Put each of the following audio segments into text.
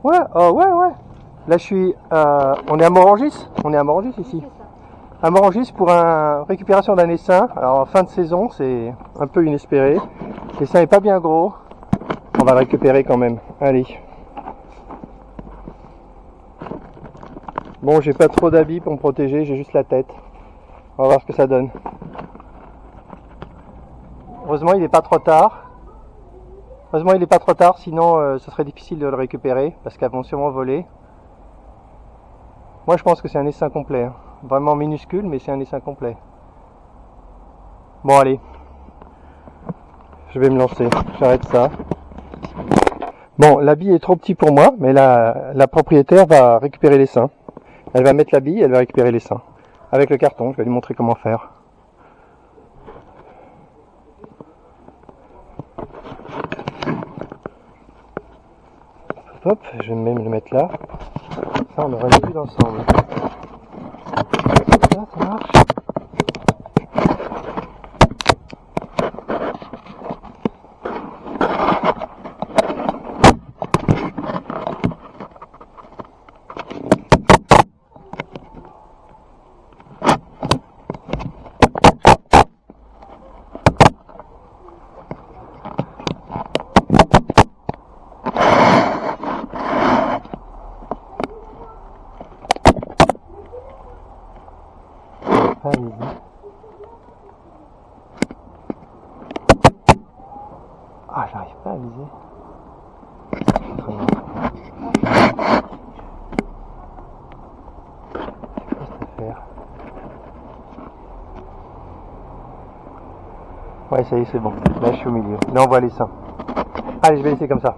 Ouais, ouais. Là, on est à Morangis. On est à Morangis ici. C'est ça. À Morangis pour une récupération d'un essaim. Alors, en fin de saison, c'est un peu inespéré. L'essaim est pas bien gros. On va le récupérer quand même. Allez. Bon, j'ai pas trop d'habits pour me protéger, j'ai juste la tête. On va voir ce que ça donne. Heureusement, il n'est pas trop tard. Heureusement, il n'est pas trop tard, sinon ce serait difficile de le récupérer parce qu'elles vont sûrement voler. Moi, je pense que c'est un essaim complet. Hein. Vraiment minuscule, mais c'est un essaim complet. Bon, allez. Je vais me lancer. J'arrête ça. Bon, l'habit est trop petit pour moi, mais la propriétaire va récupérer l'essaim. Elle va mettre l'habit, elle va récupérer l'essaim. Avec le carton, je vais lui montrer comment faire. Hop, je vais même le mettre là. Ça, on aura mis ensemble. Ça marche. Allez-y. Ah, j'arrive pas à viser. Ouais, ça y est, c'est bon. Là, je suis au milieu. Là, on voit les seins. Allez, je vais laisser comme ça.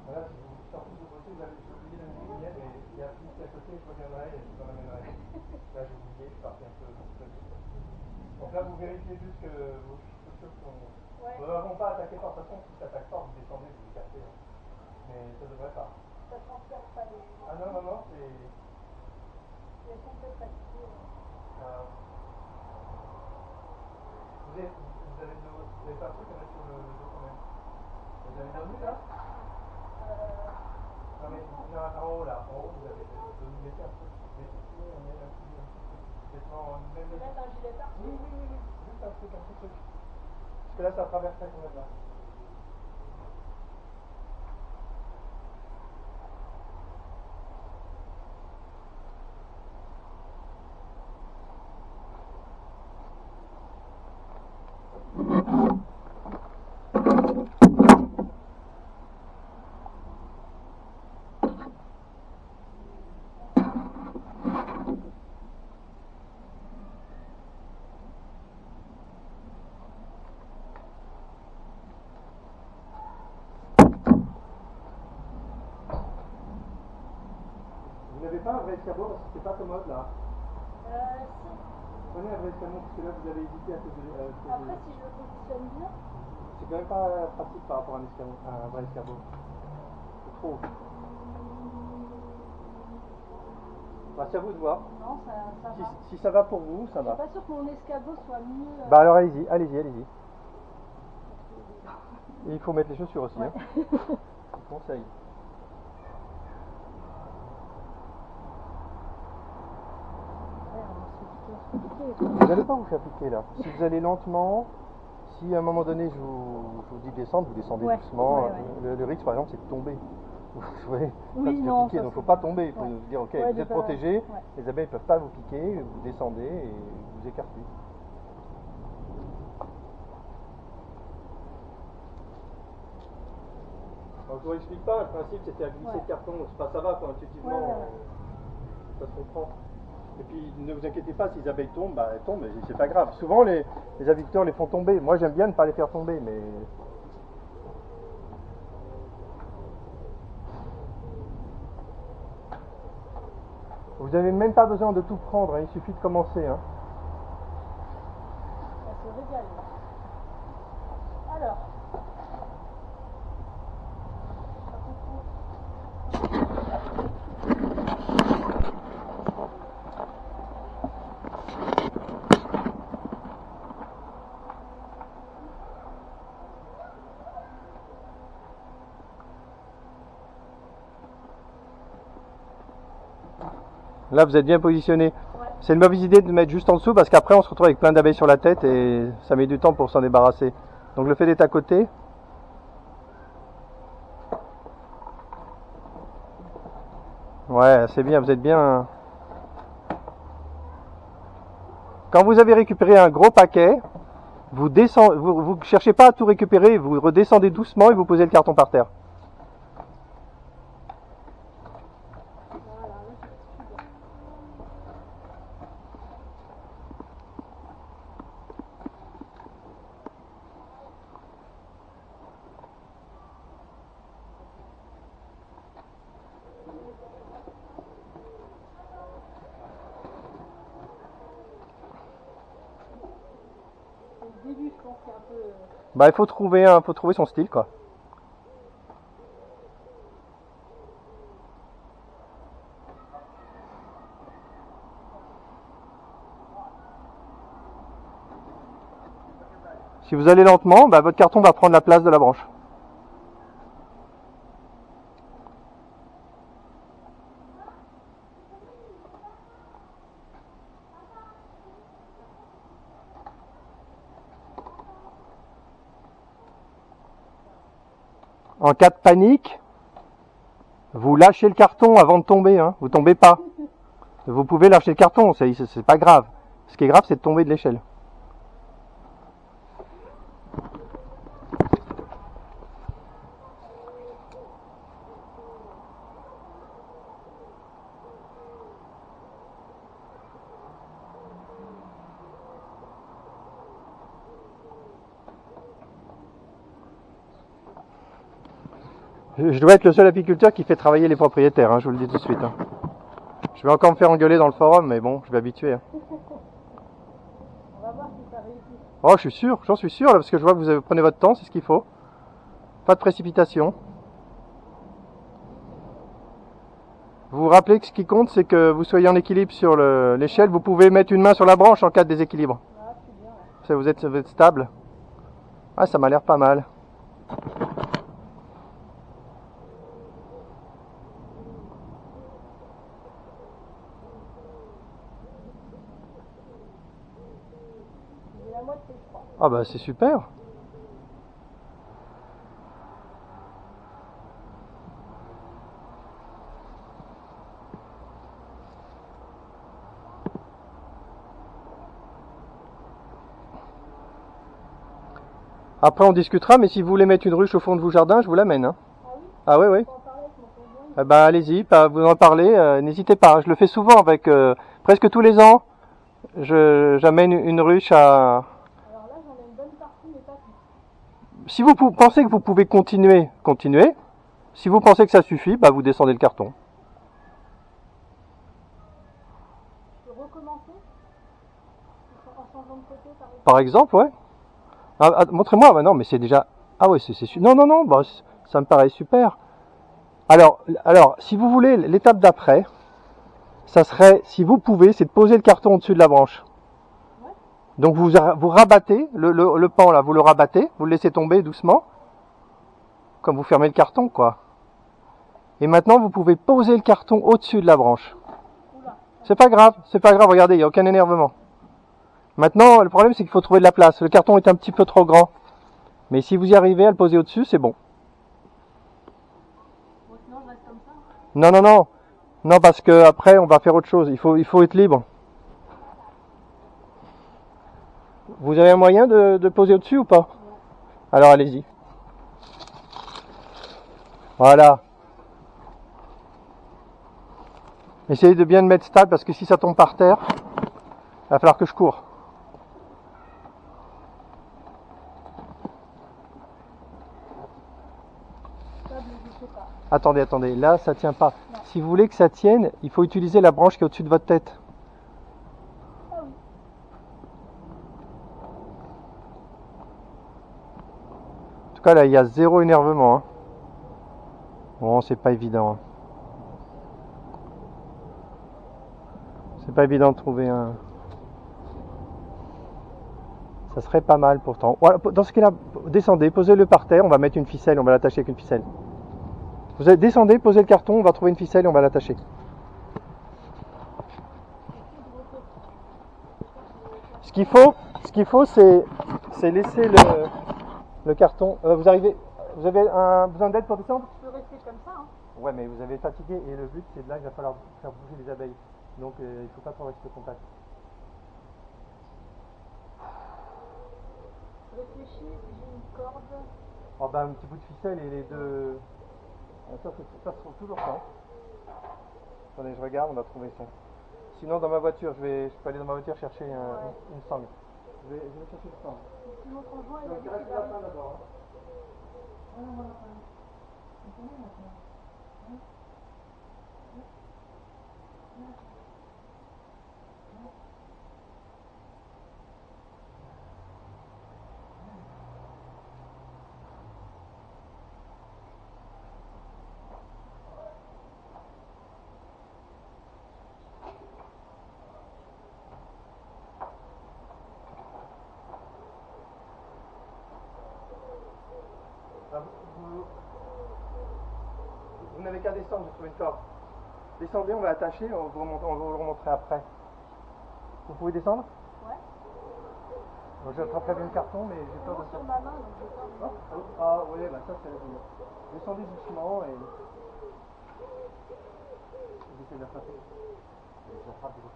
Voilà, si vous sortez de votre côté, vous avez oublié la lumière et il y a un petit à côté, je reviendrai et je vous en amènerai. Là, j'ai oublié, je partais un peu. Donc là, vous vérifiez juste que vos chaussures sont. Ouais. Nous n'avons pas attaqué par toute façon, si ça attaque pas, vous descendez, vous écartez. Hein. Mais ça devrait pas. Ça transfère pas les. Ah non, non, non, c'est. Elles sont peut-être fatiguées. Vous avez pas un truc à mettre sur le dos quand même. Vous avez dormi là? Non mais en haut là, en haut vous mettez un truc, on met un petit vêtement, même le. Mettre un gilet par Oui, juste un truc, un petit truc. Parce que là ça traverserait quand même là. Vous n'avez pas un vrai escabeau parce que c'est pas commode là. Si. Prenez un vrai escabeau parce que là vous avez hésité à cause de. Après, si je le positionne bien. C'est quand même pas pratique par rapport à un vrai escabeau. C'est trop. Bah, c'est à vous de voir. Non, ça va. Si ça va pour vous, ça Je va. suis pas sûre que mon escabeau soit mieux. Bah alors allez-y. Et il faut mettre les chaussures aussi. Ouais. Hein. Conseil. Vous n'allez pas vous faire piquer là. Si vous allez lentement, si à un moment donné je vous dis de descendre, vous descendez doucement. Ouais. Le risque par exemple c'est de tomber. Vous voyez, oui, non, piquer, donc il ne faut pas tomber. Il faut dire ok, vous êtes protégé, les abeilles ne peuvent pas vous piquer, vous descendez et vous écartez. Donc, je vous explique pas, le principe c'était à glisser le carton, ça va quoi, intuitivement, ça se comprend. Et puis ne vous inquiétez pas, si les abeilles tombent, bah elles tombent, c'est pas grave. Souvent les aviculteurs les font tomber, moi j'aime bien ne pas les faire tomber, mais... Vous n'avez même pas besoin de tout prendre, hein, il suffit de commencer. Hein. Ça se régale. Alors. Là, vous êtes bien positionné. Ouais. C'est une mauvaise idée de mettre juste en dessous parce qu'après, on se retrouve avec plein d'abeilles sur la tête et ça met du temps pour s'en débarrasser. Donc, le fait d'être à côté. Ouais, c'est bien, vous êtes bien. Quand vous avez récupéré un gros paquet, vous descendez, vous cherchez pas à tout récupérer, vous redescendez doucement et vous posez le carton par terre. Voilà, là, je suis bien. Au début, je pense qu'il y a un peu. Bah, il faut trouver son style, quoi. Si vous allez lentement, bah, votre carton va prendre la place de la branche. En cas de panique, vous lâchez le carton avant de tomber, hein. Vous tombez pas. Vous pouvez lâcher le carton, c'est pas grave. Ce qui est grave, c'est de tomber de l'échelle. Je dois être le seul apiculteur qui fait travailler les propriétaires, hein, je vous le dis tout de suite. Hein. Je vais encore me faire engueuler dans le forum, mais bon, je vais m'habituer. Hein. On va voir si ça réussit. Oh, je suis sûr, j'en suis sûr, là, parce que je vois que vous prenez votre temps, c'est ce qu'il faut. Pas de précipitation. Vous vous rappelez que ce qui compte, c'est que vous soyez en équilibre sur l'échelle. Vous pouvez mettre une main sur la branche en cas de déséquilibre. Ah, je suis bien. Ouais. Vous êtes stable. Ah, ça m'a l'air pas mal. J'ai la moitié, je crois. Ah bah c'est super. Après on discutera, mais si vous voulez mettre une ruche au fond de vos jardins, je vous l'amène. Hein. Ah oui? Ah oui, oui. On peut en parler avec mon conjoint. Eh bah allez-y, vous en parlez, n'hésitez pas. Je le fais souvent avec presque tous les ans. J'amène une ruche à. Alors là, j'en ai une bonne partie, mais pas toute. Si vous pensez que vous pouvez continuer, continuez. Si vous pensez que ça suffit, bah vous descendez le carton. Je peux recommencer en changeant de côté, par exemple. Par exemple, ouais. Montrez-moi, bah non, mais c'est déjà. Ah ouais, c'est sûr. Non, non, non, bah, ça me paraît super. Alors, si vous voulez, l'étape d'après, ça serait, si vous pouvez, c'est de poser le carton au-dessus de la branche. Ouais. Donc vous rabattez le pan là, vous le rabattez, vous le laissez tomber doucement, comme vous fermez le carton, quoi. Et maintenant, vous pouvez poser le carton au-dessus de la branche. Oula. C'est pas grave, regardez, il n'y a aucun énervement. Maintenant, le problème, c'est qu'il faut trouver de la place. Le carton est un petit peu trop grand. Mais si vous y arrivez à le poser au-dessus, c'est bon. Bon, sinon, je reste comme ça. Non, non, non. Non, parce que après, on va faire autre chose. Il faut être libre. Vous avez un moyen de poser au-dessus ou pas? Ouais. Alors, allez-y. Voilà. Essayez de bien le mettre stable, parce que si ça tombe par terre, il va falloir que je cours. Stable, je sais pas. Attendez, là ça tient pas. Non. Si vous voulez que ça tienne, il faut utiliser la branche qui est au-dessus de votre tête. Ah oui. tout cas là il y a zéro énervement. Hein. Bon, c'est pas évident. Hein. C'est pas évident de trouver un... Ça serait pas mal pourtant. Voilà, dans ce cas-là, descendez, posez-le par terre, on va mettre une ficelle, on va l'attacher avec une ficelle. Vous descendez, posez le carton, on va trouver une ficelle et on va l'attacher. Ce qu'il faut, c'est laisser le carton. Vous avez besoin d'aide pour descendre? Je peux rester comme ça. Hein. Ouais, mais vous avez fatigué et le but c'est de là qu'il va falloir faire bouger les abeilles. Donc il ne faut pas trop rester au contact. Je réfléchis si j'ai une corde. Oh bah un petit bout de ficelle et les deux. Ça se trouve toujours ça. Attendez, je regarde, on a trouvé ça. Sinon dans ma voiture, je peux aller dans ma voiture chercher une sangle. Je vais chercher une sangle. Si mon conjoint il a Donc dit reste qu'il la arrive. fin d'abord. Vous n'avez qu'à descendre, j'ai trouvé une corde. Descendez, on va attacher, on vous le remontrer après. Vous pouvez descendre? Ouais. Donc j'ai attrapé le carton, mais j'ai peur de ça. Sur ma main, donc j'ai peur de... Ah oui, bah ça c'est la vie. Descendez doucement et... J'essaie de l'attraper. J'attrape du coup.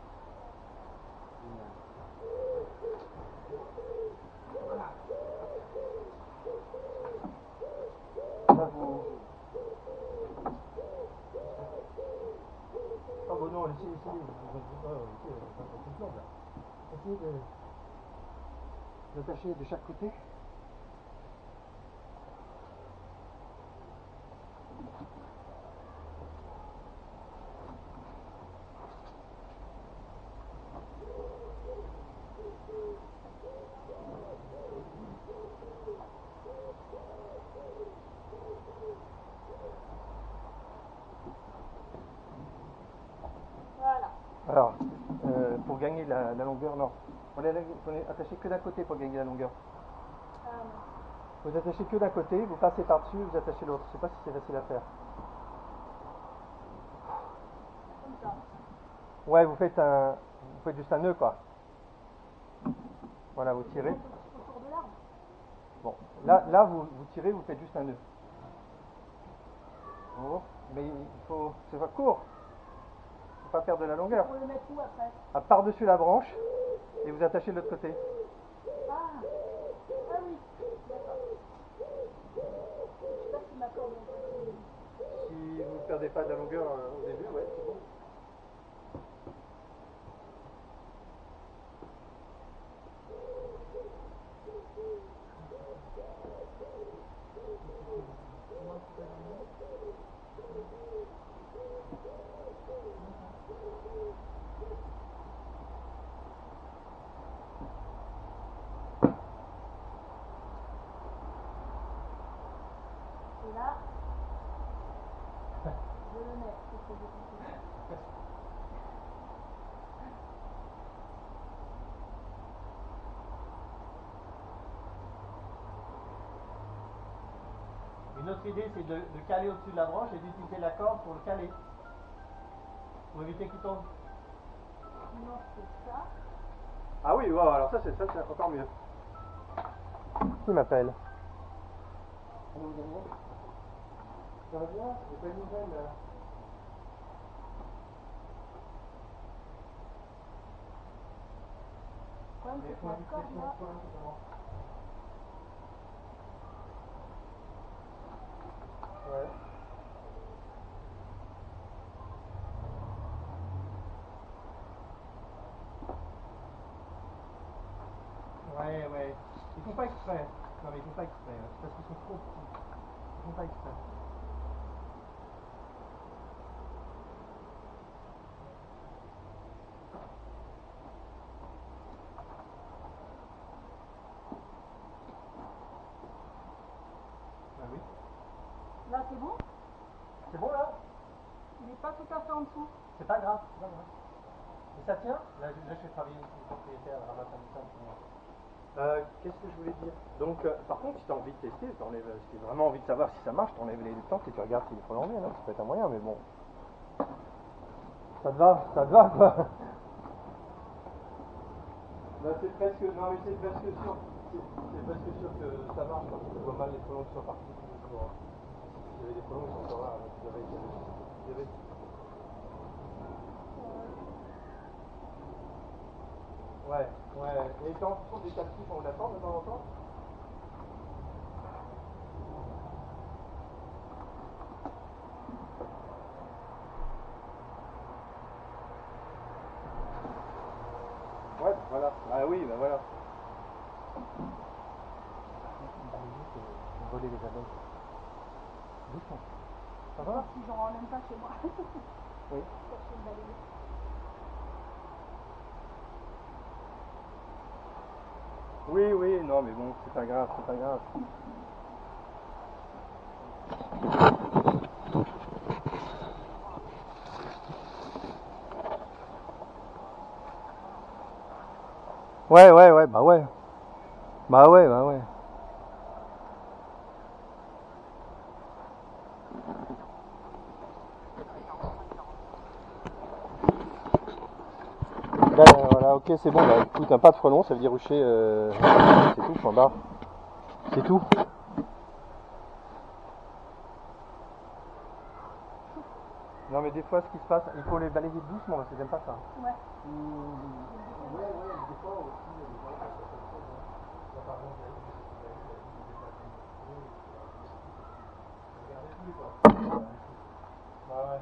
Voilà. Là vous... Ah bon non, essayez. Essayez d'attacher de chaque côté. Voilà. Alors, pour gagner la longueur, non. On est attaché que d'un côté pour gagner la longueur. Ah non. Vous attachez que d'un côté, vous passez par-dessus, vous attachez l'autre. Je sais pas si c'est facile à faire. Comme ça. Ouais, vous faites juste un nœud, quoi. Voilà, vous tirez. Autour de l'arbre. Bon, là vous tirez, vous faites juste un nœud. Bon, mais c'est pas court. Il faut pas perdre de la longueur. Pour le mettre où après? Par-dessus la branche, et vous attachez de l'autre côté. Ah oui, d'accord. Je sais pas si ma corde est passée. Si vous ne perdez pas de la longueur au début, ouais, c'est bon. Et là, je le mets. C'est ce que j'ai compris. Une autre idée, c'est de caler au-dessus de la branche et d'utiliser la corde pour le caler. Pour éviter qu'il tombe. Sinon, c'est ça. Ah oui, wow, alors ça c'est encore mieux. Qui m'appelle? Ça va bien? J'ai pas une nouvelle là. Le problème, c'est que la corde là. Ouais. Ouais. Ils font pas exprès. Non mais ils font pas exprès. Hein. C'est parce qu'ils sont trop petits. Ils font pas exprès. c'est bon? C'est bon là? Il n'est pas tout à fait en dessous. C'est pas grave, c'est pas grave. Mais ça tient? Là, je fais travailler le propriétaire, elle ramasse un peu. Qu'est-ce que je voulais dire? Donc, par contre, si tu as envie de tester, si tu as vraiment envie de savoir si ça marche, tu enlèves les tentes et tu regardes s'il faut l'enlever, non? Ça peut être un moyen, mais bon. Ça te va quoi? Là, c'est presque, non mais c'est presque sûr, c'est presque sûr que ça marche parce que je vois mal les prolongs qui sont partis. Il y avait des prolongs qui sont encore là, donc il y avait... Ouais, ouais. Et quand tu trouves des captifs, on l'attend de temps en temps? Ouais, voilà. Ah oui, ben voilà. Voler les abeilles. Doucement. Ça va? Si j'en ramène pas chez moi. Oui. Chercher une balayette. Oui, non, mais bon, c'est pas grave, c'est pas grave. Ouais, bah ouais. Bah ouais. Là, voilà, ok, c'est bon, bah écoute, un pas de frelon, ça veut dire rucher, c'est tout, point barre. C'est tout. Non mais des fois ce qui se passe, il faut les balayer doucement parce que j'aime pas ça. Ouais. Ouais, des fois aussi, il y a des gens qui font ça. Là par exemple, regardez plus quoi. Ah ouais.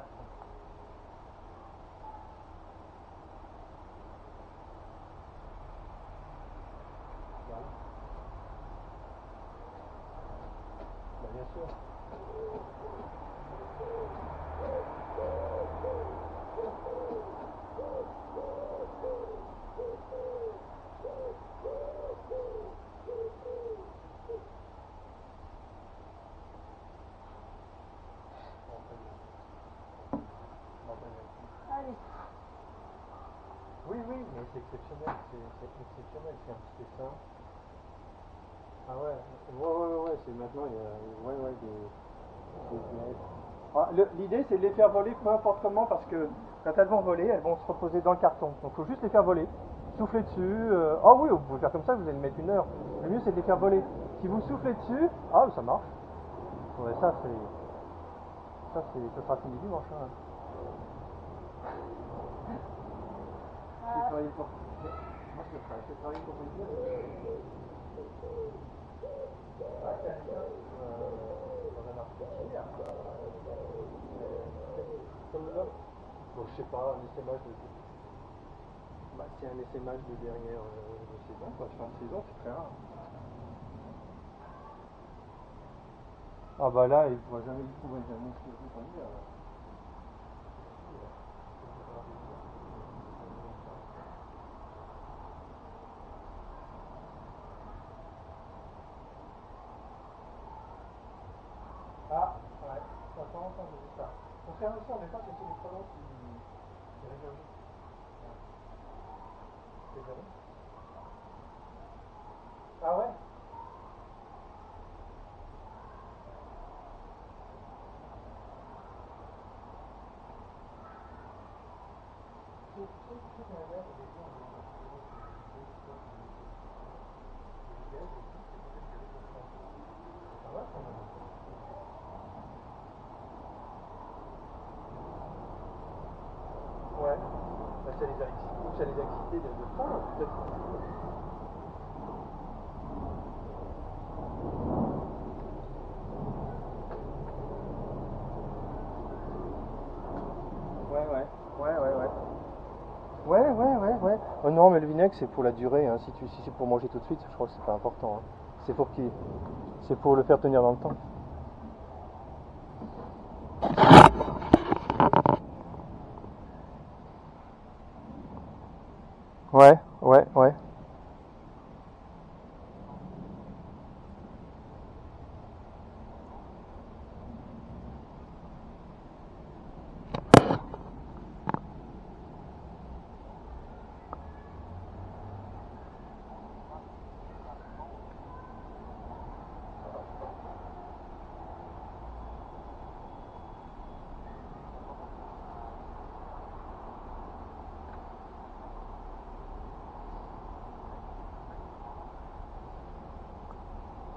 Bah, bien sûr. Allez. Oui, mais c'est exceptionnel, c'est exceptionnel, c'est un petit dessin. Ah ouais, c'est maintenant, il y a des ah, l'idée c'est de les faire voler peu importe comment parce que quand elles vont voler, elles vont se reposer dans le carton. Donc il faut juste les faire voler, souffler dessus. Ah oui, vous pouvez faire comme ça, vous allez mettre 1 heure. Le mieux c'est de les faire voler. Si vous soufflez dessus, ah ça marche. Ouais, ça sera fini dimanche. Hein. J'ai travaillé pour. Moi je le ferai, j'ai travaillé pour plaisir. Ah, c'est dans un article hier. Comme là. Bon, je sais pas, un essaimage de. Bah, c'est un essaimage de dernière de saison, quoi. Fin de saison, c'est très rare. Ah bah là, il ne pourra jamais se lever en hiver. Ah, ouais, ça fait longtemps que j'ai vu ça. On fait aussi, en même temps, c'était des frelons qui régurgitent. C'est vrai. Ah ouais? Ouais. Bah, ça les a excités de faim, peut-être. Ouais. Oh non, mais le vinaigre c'est pour la durée. Hein. Si c'est pour manger tout de suite, je crois que c'est pas important. Hein. C'est pour le faire tenir dans le temps. Ouais.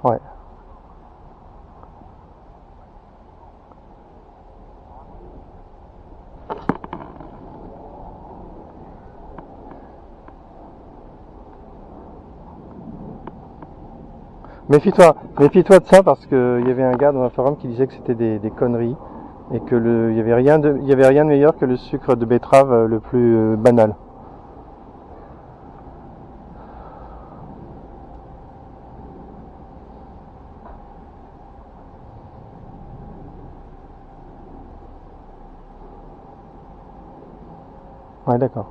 Ouais. Méfie-toi de ça parce que il y avait un gars dans un forum qui disait que c'était des conneries et que il y avait rien de meilleur que le sucre de betterave le plus banal. Ouais, d'accord.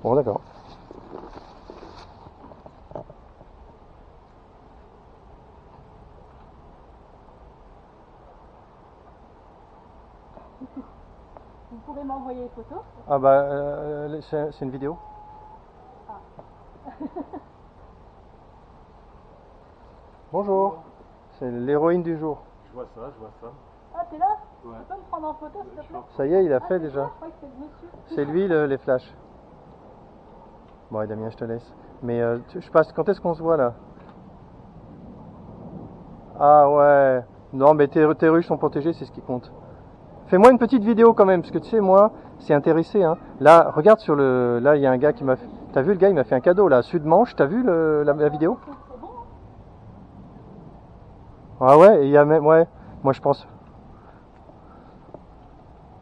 Bon, d'accord. Vous pouvez m'envoyer les photos? Ah bah, c'est une vidéo. Ah. Bonjour. C'est l'héroïne du jour. Je vois ça, je vois ça. Ah, t'es là? Ouais. Tu peux me prendre en photo, s'il te plaît? Ça y est, il a Ah, fait c'est déjà. toi, je croyais que c'était le monsieur. C'est lui les flashs. Bon, et Damien, je te laisse. Mais je passe. Quand est-ce qu'on se voit là? Ah ouais. Non, mais tes ruches sont protégées, c'est ce qui compte. Fais-moi une petite vidéo quand même, parce que tu sais, moi, c'est intéressé. Hein. Là, regarde sur le. Là, il y a un gars qui m'a. T'as vu le gars, il m'a fait un cadeau là, Sud-Manche. T'as vu la vidéo? C'est bon, hein? Ah ouais, et il y a même. Ouais, moi je pense.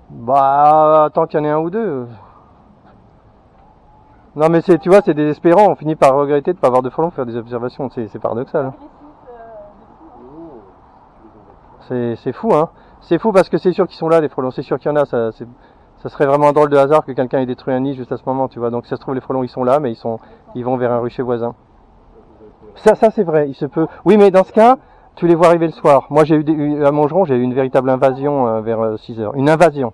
Bah, tant qu'il y en ait un ou deux. Non, mais tu vois, c'est désespérant. On finit par regretter de ne pas avoir de frelons pour faire des observations. C'est paradoxal. Hein. C'est fou, hein. C'est fou parce que c'est sûr qu'ils sont là, les frelons. C'est sûr qu'il y en a. Ça serait vraiment drôle de hasard que quelqu'un ait détruit un nid juste à ce moment, tu vois. Donc, ça se trouve, les frelons, ils sont là, mais ils vont vers un rucher voisin. Ça c'est vrai. Il se peut. Oui, mais dans ce cas, tu les vois arriver le soir. Moi, j'ai eu à Montgeron, j'ai eu une véritable invasion vers 6 heures. Une invasion.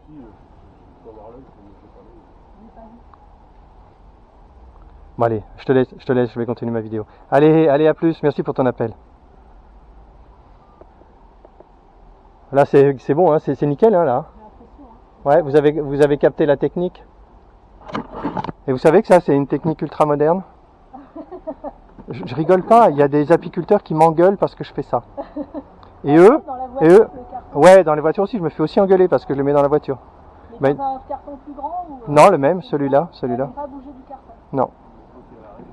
Bon, allez, je te laisse, je vais continuer ma vidéo. Allez, à plus. Merci pour ton appel. Là, c'est bon, hein, c'est nickel, hein, là. Ouais, vous avez capté la technique. Et vous savez que ça, c'est une technique ultra moderne. Je rigole pas, il y a des apiculteurs qui m'engueulent parce que je fais ça. Et eux, ouais, dans les voitures aussi, je me fais aussi engueuler parce que je le mets dans la voiture. Mais dans un carton plus grand ou non, le même, celui-là. Pas bouger du carton. Non.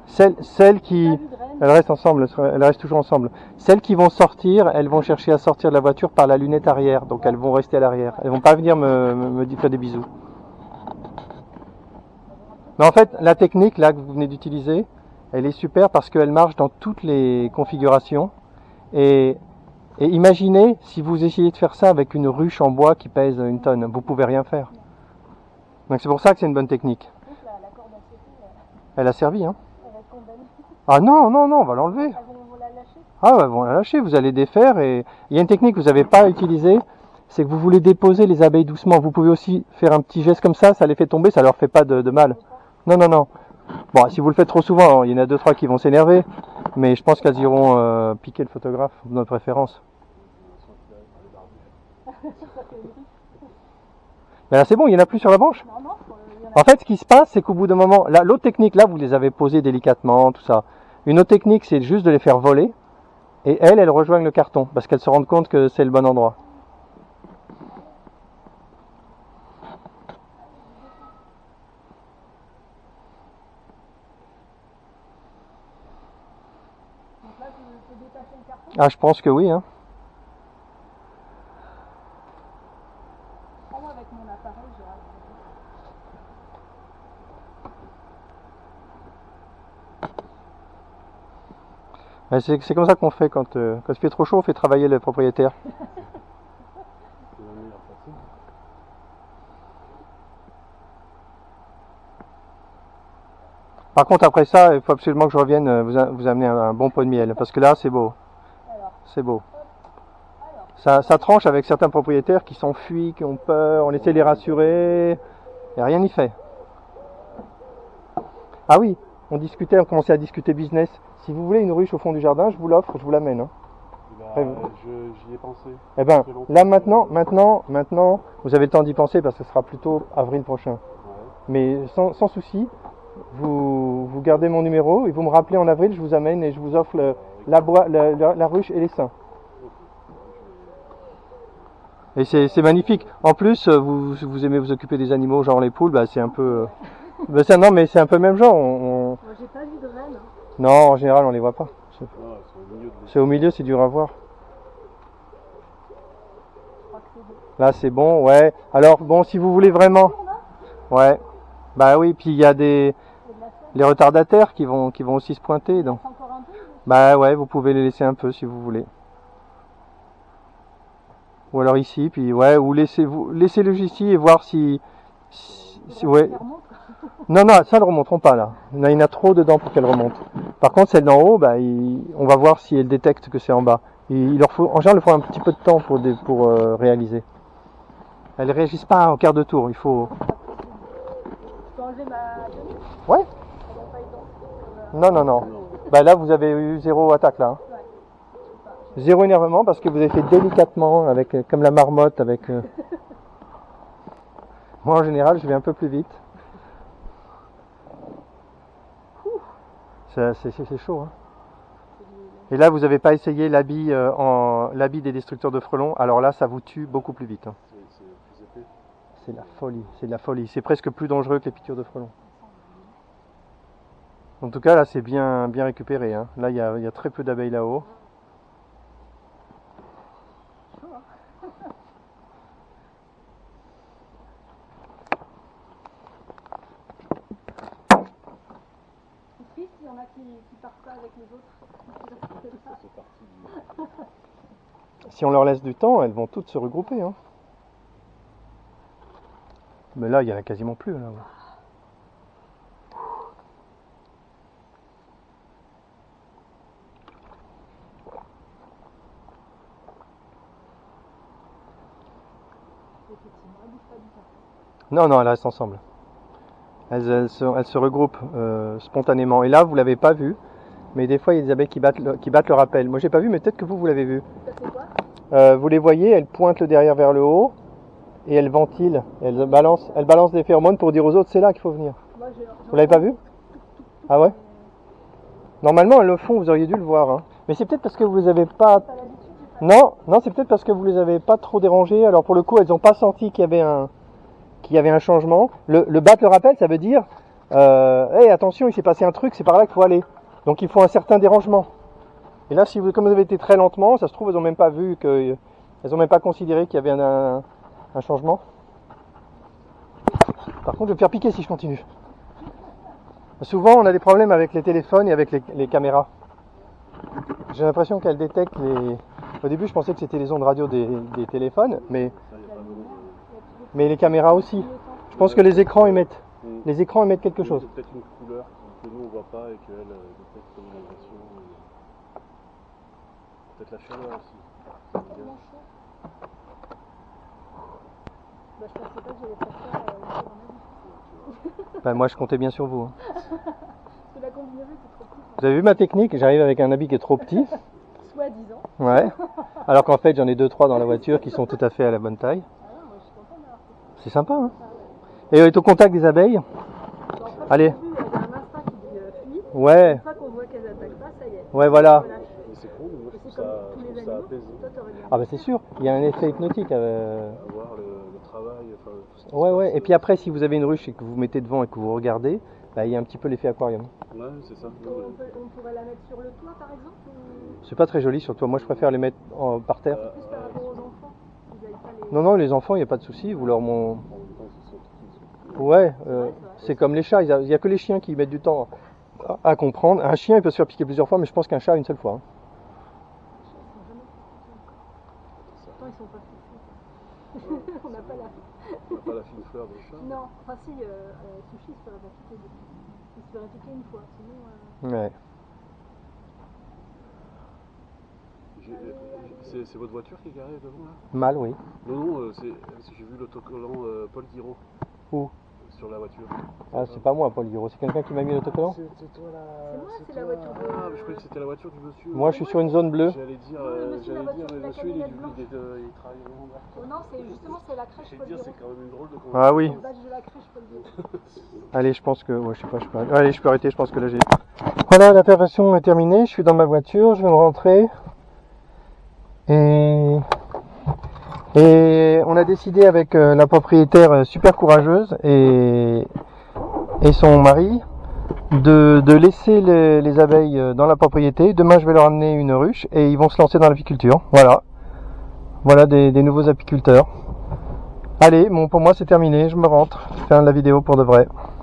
Celles qui, elles restent ensemble, elles restent toujours ensemble. Celles qui vont sortir, elles vont chercher à sortir de la voiture par la lunette arrière, donc elles vont rester à l'arrière. Elles vont pas venir me faire des bisous. Mais en fait, la technique là que vous venez d'utiliser, elle est super parce qu'elle marche dans toutes les configurations. Et imaginez si vous essayez de faire ça avec une ruche en bois qui pèse 1 tonne, vous pouvez rien faire. Donc c'est pour ça que c'est une bonne technique. Elle a servi, hein. Ah non, on va l'enlever. Elles vont la lâcher. Ah ouais, vont la lâcher, vous allez défaire et il y a une technique que vous n'avez pas utilisée, c'est que vous voulez déposer les abeilles doucement. Vous pouvez aussi faire un petit geste comme ça les fait tomber, ça leur fait pas de mal. Non. Bon, si vous le faites trop souvent, il y en a 2-3 qui vont s'énerver, mais je pense qu'elles iront piquer le photographe de notre préférence. Mais là c'est bon, il n'y en a plus sur la branche. Non, en fait, ce qui se passe, c'est qu'au bout d'un moment, là, l'autre technique, là, vous les avez posées délicatement, tout ça. Une autre technique, c'est juste de les faire voler, et elles rejoignent le carton, parce qu'elles se rendent compte que c'est le bon endroit. Donc là, tu peux détacher le carton. Ah, je pense que oui, hein. Moi, avec mon appareil, j'ai C'est comme ça qu'on fait quand il fait trop chaud, on fait travailler le propriétaire. Par contre, après ça, il faut absolument que je revienne vous amener un bon pot de miel, parce que là, c'est beau. Alors, c'est beau. Ça tranche avec certains propriétaires qui s'enfuient, qui ont peur, on essaie de les rassurer, et rien n'y fait. Ah oui, on commençait à discuter business. Si vous voulez une ruche au fond du jardin, je vous l'offre, je vous l'amène. Hein. J'y ai pensé. Eh ben, là maintenant, vous avez le temps d'y penser parce que ce sera plutôt avril prochain. Ouais. Mais sans souci, vous gardez mon numéro et vous me rappelez en avril, je vous amène et je vous offre la ruche et les seins. Et c'est magnifique. En plus, vous aimez vous occuper des animaux, genre les poules, bah c'est un peu. Non, mais c'est un peu le même genre. Moi, j'ai pas vu de reine. Non, en général, on les voit pas. C'est au milieu, c'est dur à voir. Là, c'est bon, ouais. Alors, bon, si vous voulez vraiment. Ouais. Bah oui, puis il y a les retardataires qui vont aussi se pointer. Donc. Bah ouais, vous pouvez les laisser un peu si vous voulez. Ou alors ici, puis ouais, ou laissez-le ici et voir si ouais. Non, ça ne remonteront pas là. Il y en a trop dedans pour qu'elles remontent. Par contre, celle d'en haut, bah, on va voir si elles détectent que c'est en bas. En général, il faut un petit peu de temps pour réaliser. Elles ne réagissent pas au quart de tour. Il faut. Je peux enlever ma tenue ? Ouais. Non. Bah là, vous avez eu 0 attaque là. Hein. Ouais. 0 énervement parce que vous avez fait délicatement, comme la marmotte. Moi, en général, je vais un peu plus vite. C'est chaud. Hein. Et là, vous n'avez pas essayé l'habit des destructeurs de frelons. Alors là, ça vous tue beaucoup plus vite. Hein. C'est de la folie. C'est presque plus dangereux que les piqûres de frelons. En tout cas, là, c'est bien récupéré. Hein. Là, il y a très peu d'abeilles là-haut. Il y en a qui partent pas avec les autres. Si on leur laisse du temps, elles vont toutes se regrouper. Hein. Mais là, il n'y en a quasiment plus. Là. Non, elles restent ensemble. Elles se regroupent spontanément. Et là, vous ne l'avez pas vu. Mais des fois, il y a des abeilles qui battent le rappel. Moi, j'ai pas vu, mais peut-être que vous l'avez vu. Ça fait quoi ? Vous les voyez, elles pointent le derrière vers le haut et elles ventilent. Elles balancent des phéromones pour dire aux autres, c'est là qu'il faut venir. Moi, vous l'avez pas vu ? Ah ouais ? Normalement, elles le font, vous auriez dû le voir. Hein. Mais c'est peut-être parce que vous les avez pas... Non, c'est peut-être parce que vous les avez pas trop dérangées. Alors pour le coup, elles n'ont pas senti qu'il y avait un changement. Le battre le rappel, ça veut dire hey, attention, il s'est passé un truc, c'est par là qu'il faut aller. Donc il faut un certain dérangement. Et là, comme vous avez été très lentement, ça se trouve, elles n'ont même pas vu elles n'ont même pas considéré qu'il y avait un changement. Par contre, je vais me faire piquer si je continue. Souvent, on a des problèmes avec les téléphones et avec les caméras. J'ai l'impression qu'elles détectent Au début, je pensais que c'était les ondes radio des téléphones, mais les caméras aussi. Je pense que les écrans émettent quelque chose. C'est peut-être une couleur que nous on voit pas et qu'elle détecte comme une agression. Peut-être la chaleur aussi. Je pensais pas que j'allais faire ça dans ma vie. Moi, je comptais bien sur vous. Hein. Parce que la combinaison, c'est trop petit. Vous avez vu ma technique ? J'arrive avec un habit qui est trop petit. Soi-disant. Ouais. Alors qu'en fait, j'en ai 2-3 dans la voiture qui sont tout à fait à la bonne taille. Ah non, moi, je suis contente d'avoir fait ça. C'est sympa, hein ? Et on est au contact des abeilles. Allez. Il y a un instinct qui dit fuis. Ouais. Une fois qu'on voit qu'elles attaquent pas, ça y est. Ouais, voilà. Mais c'est con, mais moi je trouve ça apaisant. Ah bah c'est sûr, il y a un effet hypnotique. Avoir le travail, enfin tout ce qui Ouais. Et puis après, si vous avez une ruche et que vous mettez devant et que vous regardez, bah, il y a un petit peu l'effet aquarium. Ouais, c'est ça. On pourrait la mettre sur le toit, par exemple ou... C'est pas très joli sur toi. Moi, je préfère les mettre par terre. Plus par rapport aux enfants. Vous avez pas les... Non, les enfants, il n'y a pas de souci. Vous leur Ouais, c'est comme les chats. Il n'y a que les chiens qui mettent du temps à comprendre. Un chien, il peut se faire piquer plusieurs fois, mais je pense qu'un chat, une seule fois. Hein. Pourtant, ils sont pas fous. On n'a pas la... On n'a pas la fine fleur des chats. Non, enfin si, Sushi se ferait pas piquer depuis. Il se ferait piquer une fois, sinon... Ouais. C'est votre voiture qui est garée devant là? Mal, oui. Non, j'ai vu l'autocollant Paul Guiraud. Où? Sur la voiture. Ah, c'est pas moi, Paul Guiraud, c'est quelqu'un qui m'a mis l'autocollant? C'est toi là. C'est moi, c'est la voiture de... Ah, je croyais que c'était la voiture du monsieur. Moi, je suis sur une zone bleue. J'allais dire, monsieur, la voiture de la monsieur, il camionnette blanche. travaille au Honda. Oh non, c'est justement, c'est la crèche J'allais Paul dire, Guiraud. c'est quand même une drôle de Ah oui. Le badge de la crèche Paul Guiraud. Allez, je pense que... Ouais, je sais pas, je peux... Allez, je peux arrêter, je pense que là j'ai... Voilà, l'intervention est terminée, je suis dans ma voiture, je vais me rentrer. Et on a décidé avec la propriétaire super courageuse et son mari de laisser les abeilles dans la propriété. Demain, je vais leur amener une ruche et ils vont se lancer dans l'apiculture. Voilà. Voilà des nouveaux apiculteurs. Allez, bon, pour moi c'est terminé, je me rentre. Fin de la vidéo pour de vrai.